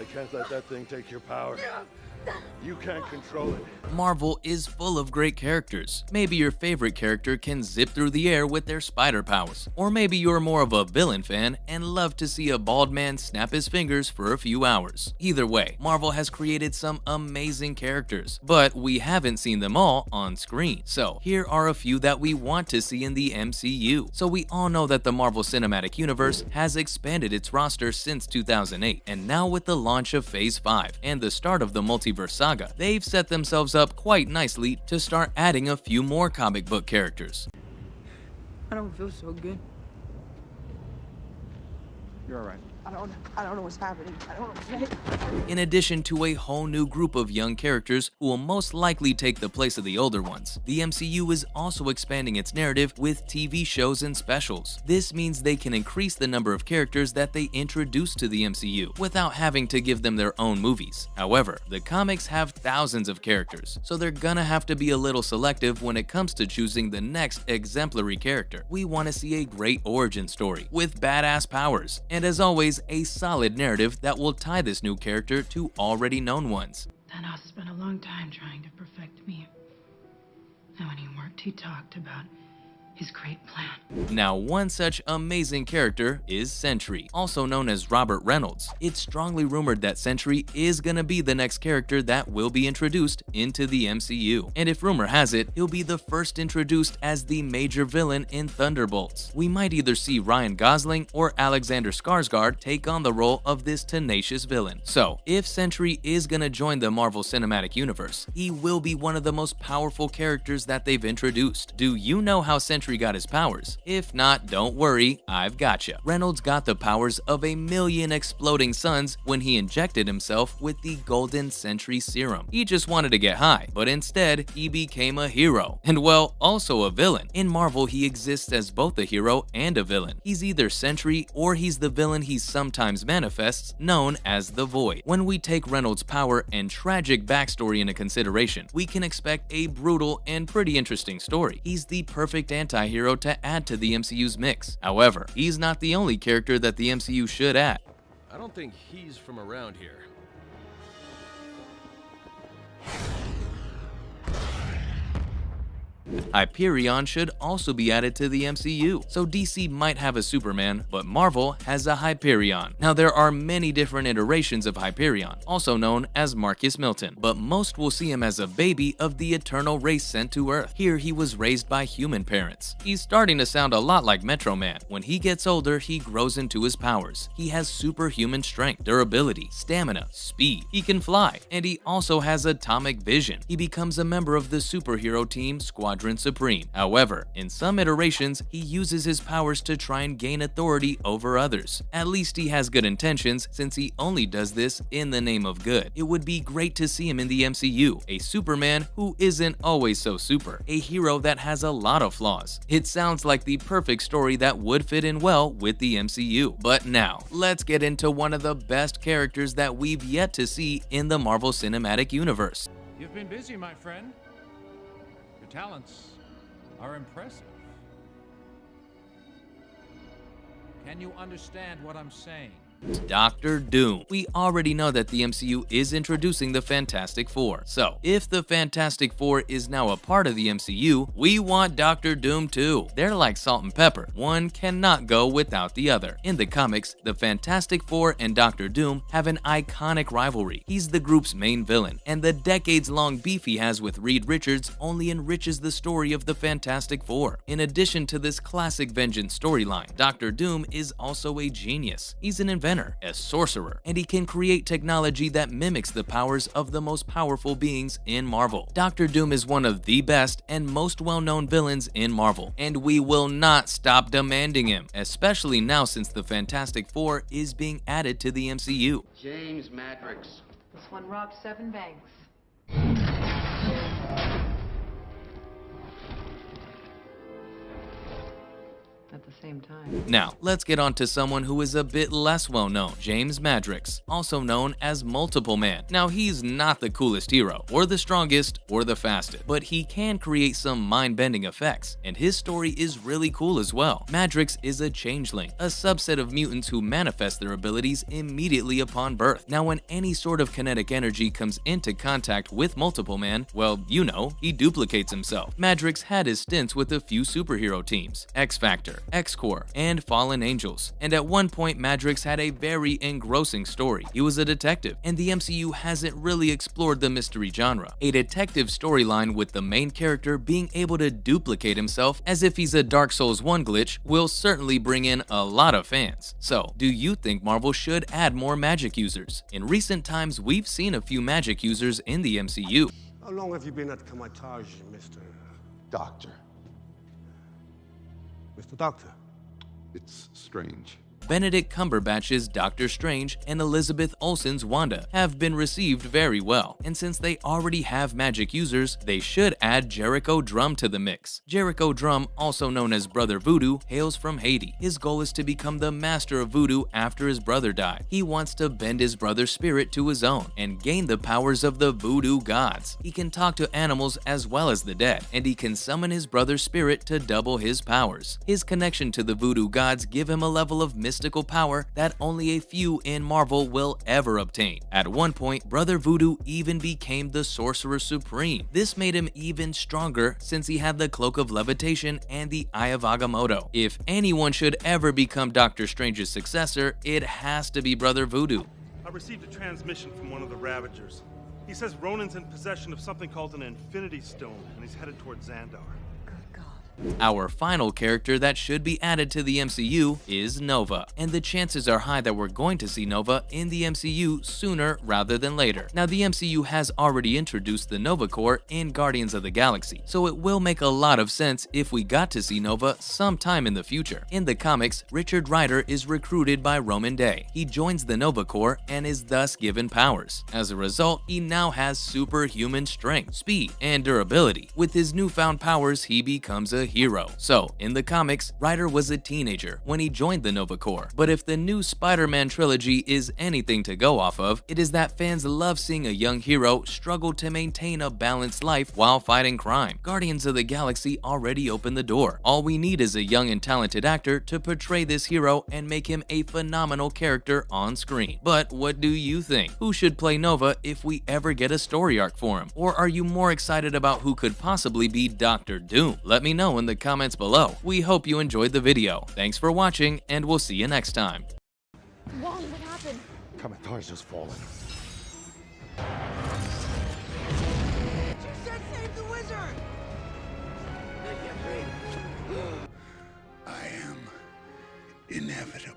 I can't let that thing take your power. You can't control it. Marvel is full of great characters. Maybe your favorite character can zip through the air with their spider powers. Or maybe you're more of a villain fan and love to see a bald man snap his fingers for a few hours. Either way, Marvel has created some amazing characters, but we haven't seen them all on screen. So here are a few that we want to see in the MCU. So we all know that the Marvel Cinematic Universe has expanded its roster since 2008, and now with the launch of Phase 5 and the start of the Multiverse Saga, they've set themselves up quite nicely to start adding a few more comic book characters. I don't feel so good. You're all right. I don't know what's happening. I don't know. In addition to a whole new group of young characters who will most likely take the place of the older ones, the MCU is also expanding its narrative with TV shows and specials. This means they can increase the number of characters that they introduce to the MCU without having to give them their own movies. However, the comics have thousands of characters, so they're gonna have to be a little selective when it comes to choosing the next exemplary character. We want to see a great origin story with badass powers, and as always, a solid narrative that will tie this new character to already known ones. Thanos spent a long time trying to perfect me. And when he worked, he talked about his great plan. Now, one such amazing character is Sentry, also known as Robert Reynolds. It's strongly rumored that Sentry is gonna be the next character that will be introduced into the MCU. And if rumor has it, he'll be the first introduced as the major villain in Thunderbolts. We might either see Ryan Gosling or Alexander Skarsgård take on the role of this tenacious villain. So, if Sentry is gonna join the Marvel Cinematic Universe, he will be one of the most powerful characters that they've introduced. Do you know how Sentry got his powers? If not, don't worry, I've gotcha. Reynolds got the powers of 1,000,000 exploding suns when he injected himself with the Golden Sentry Serum. He just wanted to get high, but instead, he became a hero. And well, also a villain. In Marvel, he exists as both a hero and a villain. He's either Sentry or he's the villain he sometimes manifests, known as the Void. When we take Reynolds' power and tragic backstory into consideration, we can expect a brutal and pretty interesting story. He's the perfect anti-hero to add to the MCU's mix. However, he's not the only character that the MCU should add. I don't think he's from around here. Hyperion should also be added to the MCU, so DC might have a Superman, but Marvel has a Hyperion. Now, there are many different iterations of Hyperion, also known as Marcus Milton, but most will see him as a baby of the eternal race sent to Earth. Here, he was raised by human parents. He's starting to sound a lot like Metro Man. When he gets older, he grows into his powers. He has superhuman strength, durability, stamina, speed. He can fly, and he also has atomic vision. He becomes a member of the superhero team Squadron Supreme. However, in some iterations, he uses his powers to try and gain authority over others. At least he has good intentions, since he only does this in the name of good. It would be great to see him in the MCU, a Superman who isn't always so super, a hero that has a lot of flaws. It sounds like the perfect story that would fit in well with the MCU. But now, let's get into one of the best characters that we've yet to see in the Marvel Cinematic Universe. You've been busy, my friend. Your talents are impressive. Can you understand what I'm saying? Doctor Doom. We already know that the MCU is introducing the Fantastic Four. So, if the Fantastic Four is now a part of the MCU, we want Doctor Doom too. They're like salt and pepper. One cannot go without the other. In the comics, the Fantastic Four and Doctor Doom have an iconic rivalry. He's the group's main villain, and the decades-long beef he has with Reed Richards only enriches the story of the Fantastic Four. In addition to this classic vengeance storyline, Doctor Doom is also a genius. He's an inventor, a sorcerer, and he can create technology that mimics the powers of the most powerful beings in Marvel. Doctor Doom is one of the best and most well-known villains in Marvel, and we will not stop demanding him, especially now since the Fantastic Four is being added to the MCU. James Madrix. This one robbed 7 banks. at the same time. Now, let's get on to someone who is a bit less well known, James Madrox, also known as Multiple Man. Now, he's not the coolest hero, or the strongest, or the fastest, but he can create some mind-bending effects, and his story is really cool as well. Madrox is a changeling, a subset of mutants who manifest their abilities immediately upon birth. Now, when any sort of kinetic energy comes into contact with Multiple Man, well, you know, he duplicates himself. Madrox had his stints with a few superhero teams, X-Factor, X-Corps, and Fallen Angels, and at one point Madrox had a very engrossing story. He was a detective, and the MCU hasn't really explored the mystery genre. A detective storyline with the main character being able to duplicate himself as if he's a Dark Souls 1 glitch will certainly bring in a lot of fans. So, do you think Marvel should add more magic users? In recent times, we've seen a few magic users in the MCU. How long have you been at Kamatage, Mr. Doctor, Mr. Doctor? it's strange. Benedict Cumberbatch's Doctor Strange and Elizabeth Olsen's Wanda have been received very well, and since they already have magic users, they should add Jericho Drumm to the mix. Jericho Drumm, also known as Brother Voodoo, hails from Haiti. His goal is to become the master of voodoo after his brother died. He wants to bend his brother's spirit to his own and gain the powers of the voodoo gods. He can talk to animals as well as the dead, and he can summon his brother's spirit to double his powers. His connection to the voodoo gods give him a level of mystical power that only a few in Marvel will ever obtain. At one point, Brother Voodoo even became the Sorcerer Supreme. This made him even stronger since he had the Cloak of Levitation and the Eye of Agamotto. If anyone should ever become Doctor Strange's successor, it has to be Brother Voodoo. I received a transmission from one of the Ravagers. He says Ronan's in possession of something called an Infinity Stone, and he's headed toward Xandar. Our final character that should be added to the MCU is Nova, and the chances are high that we're going to see Nova in the MCU sooner rather than later. Now, the MCU has already introduced the Nova Corps in Guardians of the Galaxy, so it will make a lot of sense if we got to see Nova sometime in the future. In the comics, Richard Rider is recruited by Roman Day. He joins the Nova Corps and is thus given powers. As a result, he now has superhuman strength, speed, and durability. With his newfound powers, he becomes a hero. So, in the comics, Ryder was a teenager when he joined the Nova Corps. But if the new Spider-Man trilogy is anything to go off of, it is that fans love seeing a young hero struggle to maintain a balanced life while fighting crime. Guardians of the Galaxy already opened the door. All we need is a young and talented actor to portray this hero and make him a phenomenal character on screen. But what do you think? Who should play Nova if we ever get a story arc for him? Or are you more excited about who could possibly be Doctor Doom? Let me know in the comments below. We hope you enjoyed the video. Thanks for watching, and we'll see you next time. Wally, what happened? Kamatar's just fallen. She said save the wizard! I am inevitable.